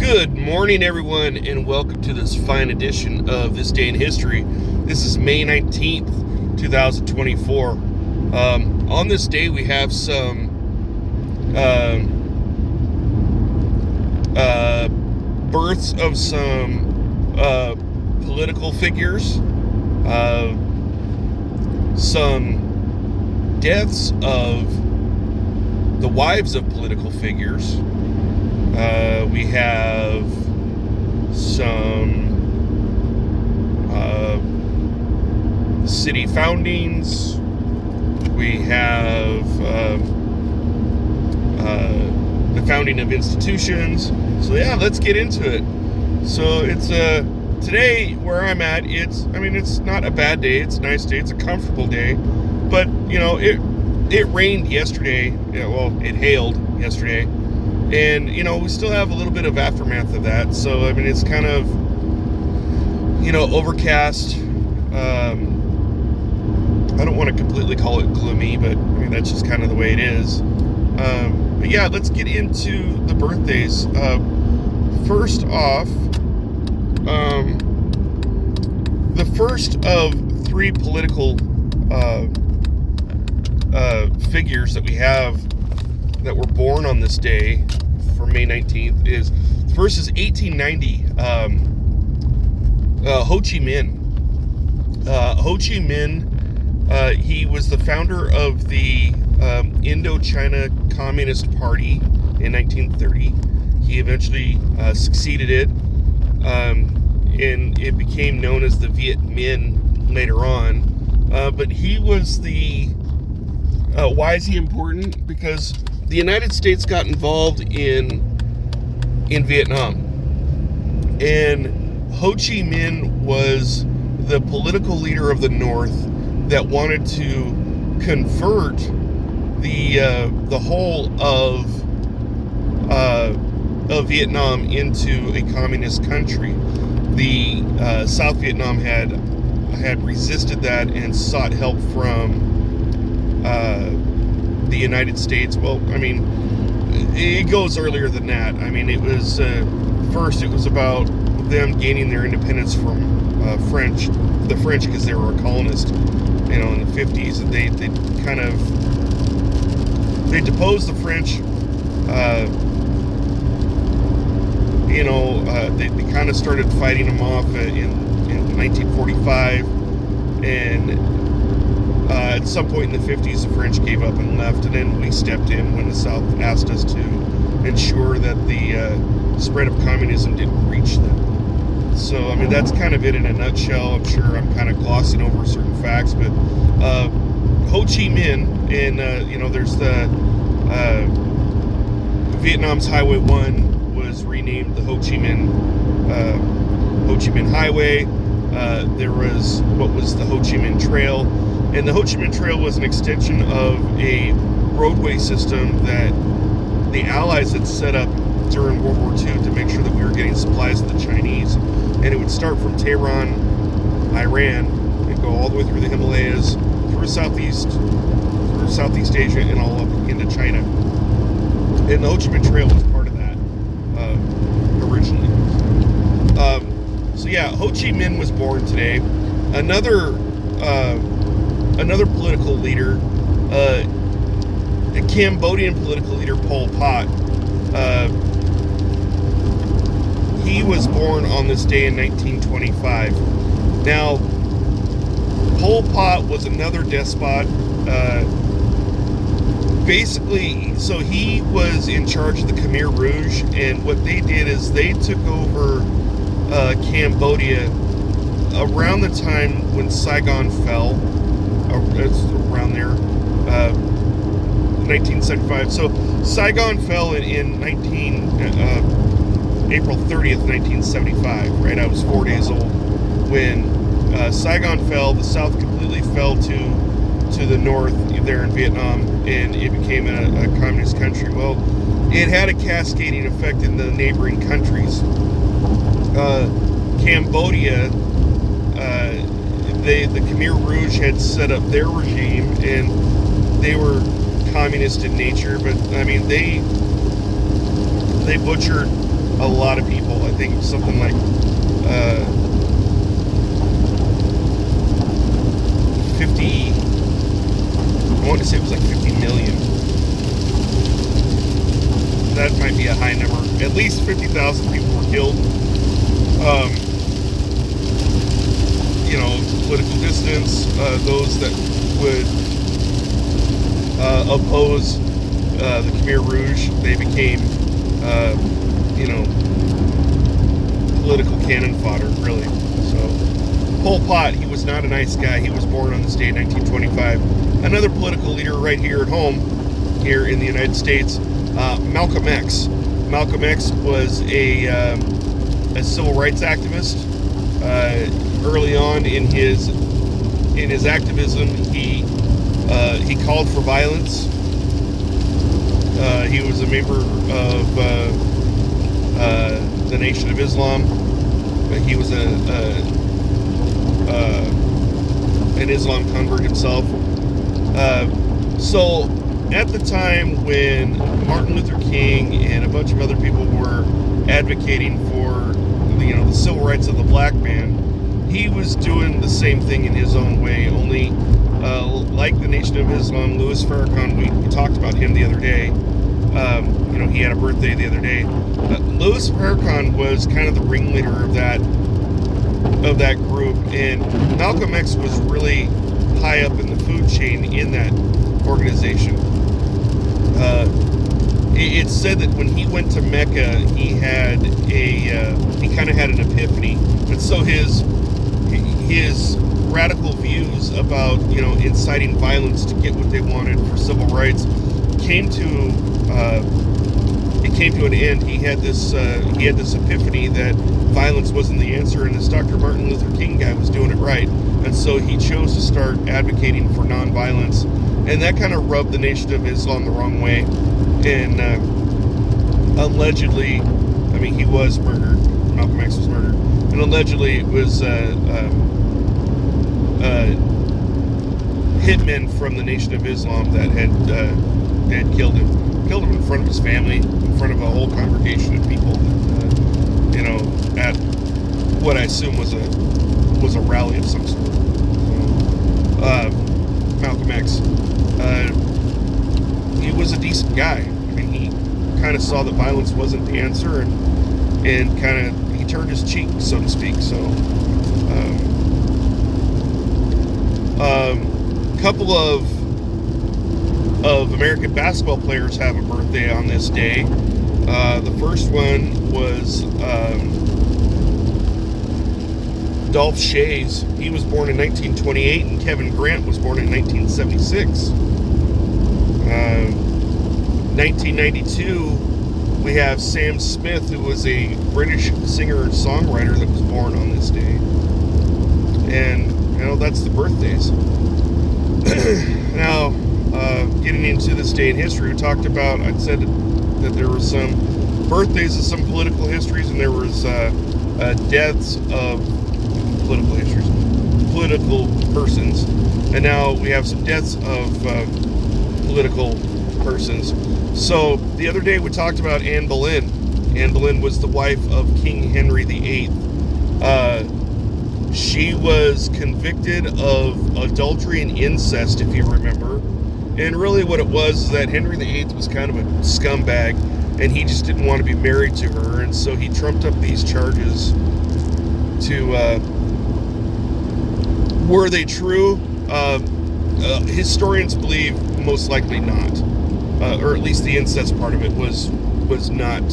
Good morning, everyone, and welcome to this fine edition of This Day in History. This is May 19th, 2024. On this day, we have some births of some political figures, some deaths of the wives of political figures. We have some city foundings. We have the founding of institutions. So yeah, let's get into it. So it's today where I'm at. It's not a bad day. It's a nice day. It's a comfortable day. But it rained yesterday. Yeah, well, it hailed yesterday. And, we still have a little bit of aftermath of that. So, it's kind of, overcast. I don't want to completely call it gloomy, but, that's just kind of the way it is. But, yeah, let's get into the birthdays. First off, the first of three political figures that we have that were born on this day for May 19th is, first is 1890, Ho Chi Minh. Ho Chi Minh, he was the founder of the Indochina Communist Party in 1930. He eventually succeeded it, and it became known as the Viet Minh later on. But he was the... why is he important? Because the United States got involved in Vietnam, and Ho Chi Minh was the political leader of the North that wanted to convert the whole of Vietnam into a communist country. The South Vietnam had resisted that and sought help from the United States. Well, it goes earlier than that. It was first it was about them gaining their independence from the French, because they were a colonist, in the 50s, and they deposed the French. They kind of started fighting them off in 1945, and at some point in the 50s, the French gave up and left, and then we stepped in when the South asked us to ensure that the spread of communism didn't reach them. So, that's kind of it in a nutshell. I'm sure I'm kind of glossing over certain facts, but Ho Chi Minh, and, there's the Vietnam's Highway 1 was renamed the Ho Chi Minh Highway. There was what was the Ho Chi Minh Trail. And the Ho Chi Minh Trail was an extension of a roadway system that the Allies had set up during World War II to make sure that we were getting supplies to the Chinese. And it would start from Tehran, Iran, and go all the way through the Himalayas, through Southeast Asia, and all up into China. And the Ho Chi Minh Trail was part of that originally. So yeah, Ho Chi Minh was born today. Another political leader, the Cambodian political leader Pol Pot, he was born on this day in 1925. Now, Pol Pot was another despot. Basically, so he was in charge of the Khmer Rouge, and what they did is they took over Cambodia around the time when Saigon fell. It's around there, 1975. So Saigon fell in April 30th, 1975. Right, I was 4 days old when Saigon fell. The South completely fell to the north there in Vietnam, and it became a communist country. Well, it had a cascading effect in the neighboring countries. Cambodia, the Khmer Rouge had set up their regime, and they were communist in nature, but they butchered a lot of people. I think something like 50. I want to say it was like 50 million. That might be a high number. At least 50,000 people were killed. Political dissidents, those that would oppose the Khmer Rouge, they became, political cannon fodder, really. So, Pol Pot, he was not a nice guy. He was born on this day in 1925. Another political leader right here at home, here in the United States, Malcolm X. Malcolm X was a civil rights activist. Early on in his activism, he called for violence. He was a member of the Nation of Islam. He was an Islam convert himself. So at the time when Martin Luther King and a bunch of other people were advocating for the civil rights of the black man, he was doing the same thing in his own way, only like the Nation of Islam, Louis Farrakhan, we talked about him the other day. He had a birthday the other day. Louis Farrakhan was kind of the ringleader of that group, and Malcolm X was really high up in the food chain in that organization. It's said that when he went to Mecca, he kind of had an epiphany, and so his radical views about inciting violence to get what they wanted for civil rights came to an end. He had this epiphany that violence wasn't the answer, and this Dr. Martin Luther King guy was doing it right, and so he chose to start advocating for nonviolence, and that kind of rubbed the Nation of Islam the wrong way, and allegedly, he was murdered. Malcolm X was murdered, and allegedly it was hitmen from the Nation of Islam that had killed him in front of his family, in front of a whole congregation of people, at what I assume was a rally of some sort. Malcolm X, he was a decent guy. He kind of saw that violence wasn't the answer, and kind of he turned his cheek, so to speak. So, couple of American basketball players have a birthday on this day. The first one was Dolph Schayes. He was born in 1928, and Kevin Grant was born in 1976. 1992, we have Sam Smith, who was a British singer and songwriter that was born on this day. And, that's the birthdays. Now, getting into this day in history, we talked about, I said that there were some birthdays of some political histories, and there was deaths of political persons. And now we have some deaths of political persons. So the other day we talked about Anne Boleyn. Anne Boleyn was the wife of King Henry VIII. She was convicted of adultery and incest, if you remember. And really what it was is that Henry VIII was kind of a scumbag, and he just didn't want to be married to her, and so he trumped up these charges to, were they true? Historians believe most likely not. Or at least the incest part of it was not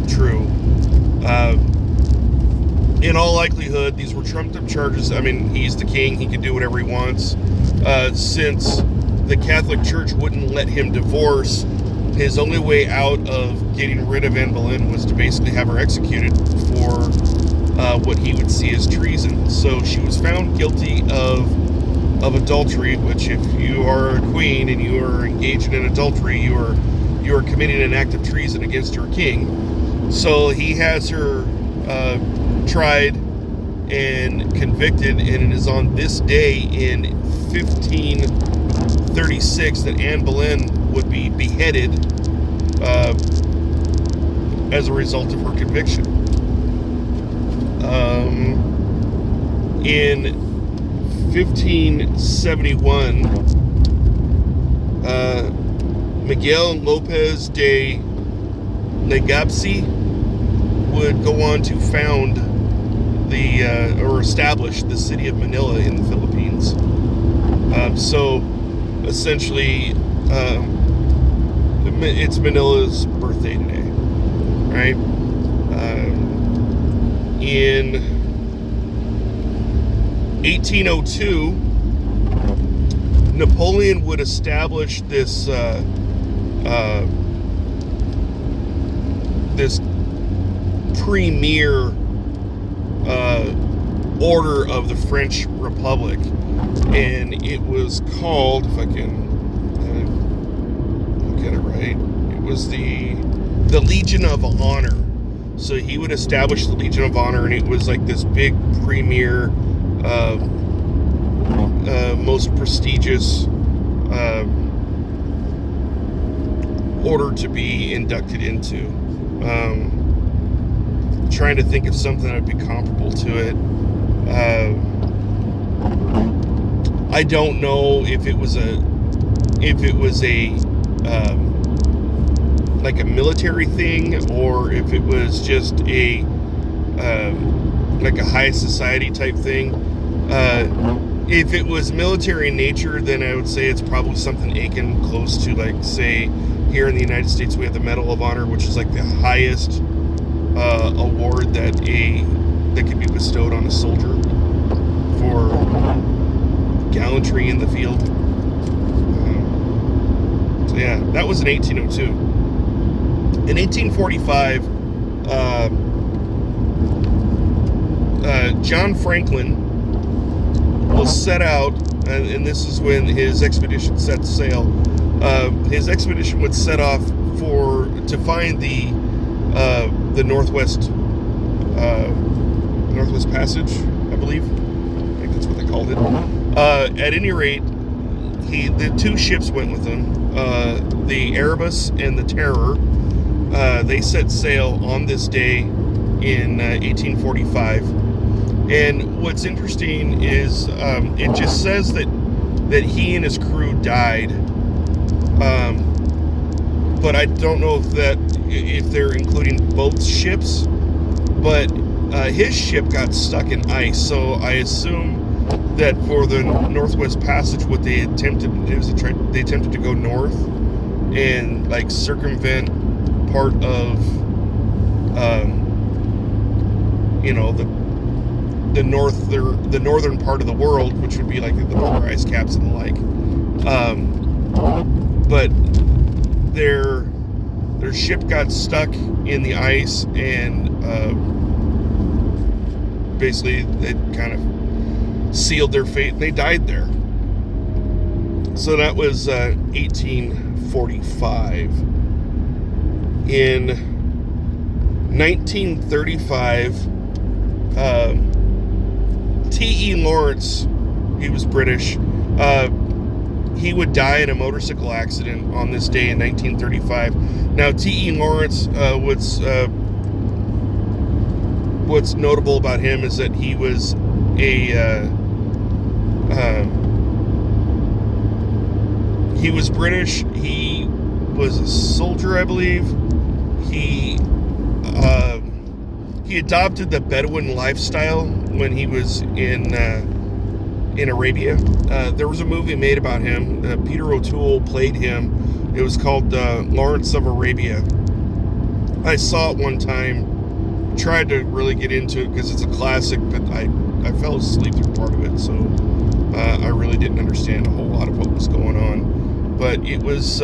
true. In all likelihood, these were trumped up charges. He's the king, he can do whatever he wants. Since the Catholic Church wouldn't let him divorce, his only way out of getting rid of Anne Boleyn was to basically have her executed for what he would see as treason. So she was found guilty of adultery, which, if you are a queen and you are engaging in adultery, you are committing an act of treason against your king. So he has her tried and convicted, and it is on this day in 1536 that Anne Boleyn would be beheaded as a result of her conviction. In 1571, Miguel Lopez de Legazpi would go on to found or establish the city of Manila in the Philippines. So essentially, it's Manila's birthday today, right? In 1802, Napoleon would establish this premier order of the French Republic, and it was called, if I can get it right, it was the Legion of Honor. So he would establish the Legion of Honor, and it was like this big premier, most prestigious order to be inducted into. Trying to think of something that would be comparable to it. I don't know if it was a like a military thing, or if it was just a like a high society type thing. If it was military in nature, then I would say it's probably something akin close to, like, say, here in the United States we have the Medal of Honor, which is like the highest award that could be bestowed on a soldier for gallantry in the field. So yeah, that was in 1802. In 1845, John Franklin will set out, and this is when his expedition set sail. His expedition would set off to find the Northwest Passage, I believe. I think that's what they called it. At any rate, the two ships went with him, the Erebus and the Terror. They set sail on this day in 1845. And what's interesting is it just says that he and his crew died. But I don't know if they're including both ships. But his ship got stuck in ice, so I assume that for the Northwest Passage, what they attempted to do is they attempted to go north and like circumvent part of the northern part of the world, which would be like the polar ice caps and the like. But their ship got stuck in the ice, and basically it kind of sealed their fate, and they died there. So that was 1845. In 1935, T.E. Lawrence, he was British, he would die in a motorcycle accident on this day in 1935. Now, T.E. Lawrence, what's notable about him is that he was he was British. He was a soldier, I believe. He adopted the Bedouin lifestyle when he was in Arabia. There was a movie made about him. Peter O'Toole played him. It was called Lawrence of Arabia. I saw it one time. Tried to really get into it because it's a classic, but I fell asleep through part of it, so I really didn't understand a whole lot of what was going on. But it was,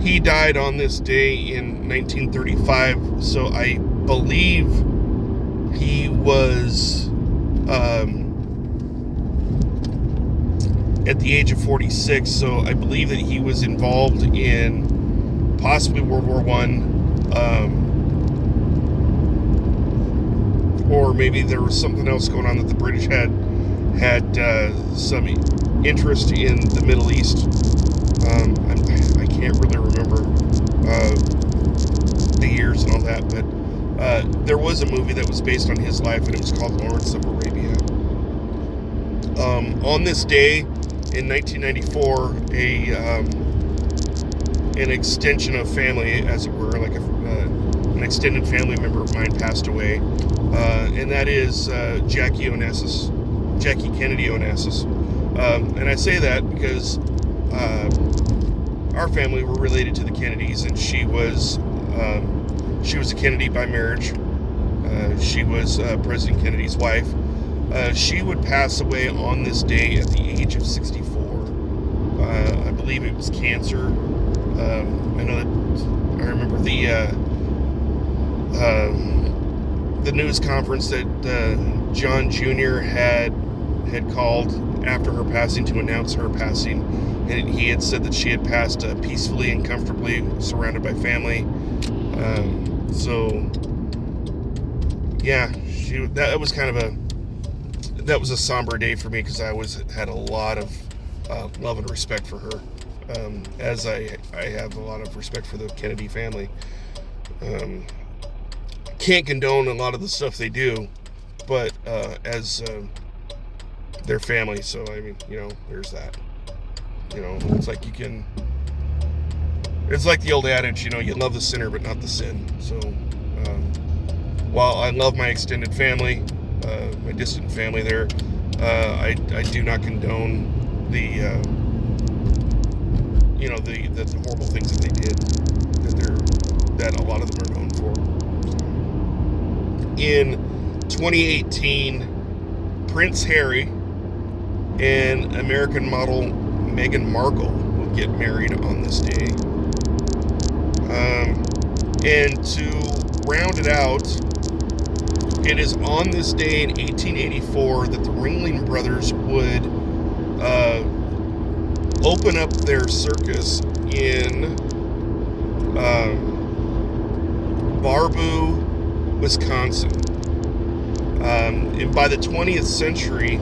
he died on this day in 1935, so I believe he was at the age of 46, so I believe that he was involved in possibly World War I, or maybe there was something else going on that the British had some interest in the Middle East. I can't really remember. that, but there was a movie that was based on his life, and it was called Lawrence of Arabia. On this day in 1994, an extension of family, as it were, like an extended family member of mine passed away, and that is Jackie Kennedy Onassis. And I say that because our family were related to the Kennedys, and she was a Kennedy by marriage. She was President Kennedy's wife. She would pass away on this day at the age of 64. I believe it was cancer. I know that I remember the news conference that John Jr. had called after her passing to announce her passing, and he had said that she had passed peacefully and comfortably, surrounded by family. So yeah, that was a somber day for me, because I had a lot of love and respect for her, as I have a lot of respect for the Kennedy family. Can't condone a lot of the stuff they do, but as their family, so I mean, there's that. It's like the old adage, you love the sinner but not the sin. So while I love my extended family, my distant family there, I do not condone the horrible things that they did, that a lot of them are known for. In 2018, Prince Harry and American model Meghan Markle will get married on this day. And to round it out, it is on this day in 1884 that the Ringling Brothers would open up their circus in Baraboo, Wisconsin. And by the 20th century,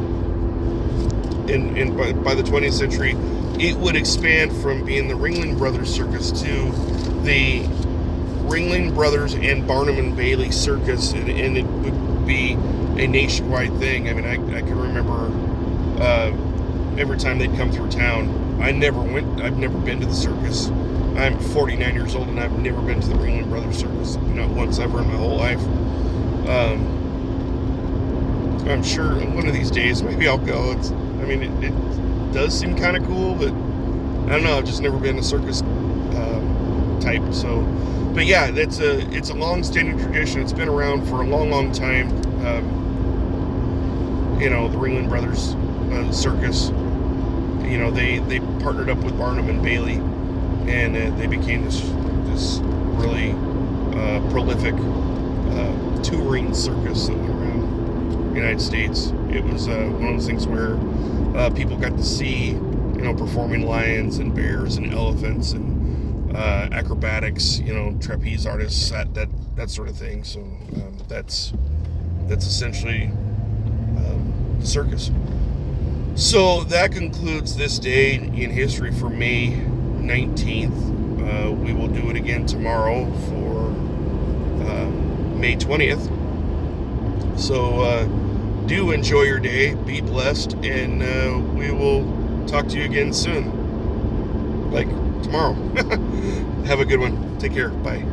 by the 20th century, it would expand from being the Ringling Brothers Circus to the Ringling Brothers and Barnum and Bailey Circus, and it would be a nationwide thing. I mean, I can remember every time they'd come through town. I've never been to the circus. I'm 49 years old, and I've never been to the Ringling Brothers Circus, not once ever in my whole life. I'm sure one of these days maybe I'll go. It does seem kind of cool, but I don't know. I've just never been a circus type. So, but yeah, it's a long-standing tradition. It's been around for a long, long time. The Ringling Brothers Circus. They partnered up with Barnum and Bailey, and they became this really prolific touring circus that went around the United States. It was one of those things where people got to see, performing lions and bears and elephants and acrobatics, trapeze artists, that sort of thing. So that's essentially the circus. So that concludes this day in history for May 19th. We will do it again tomorrow for May 20th. So do enjoy your day, be blessed, and we will talk to you again soon. Like tomorrow. Have a good one. Take care. Bye.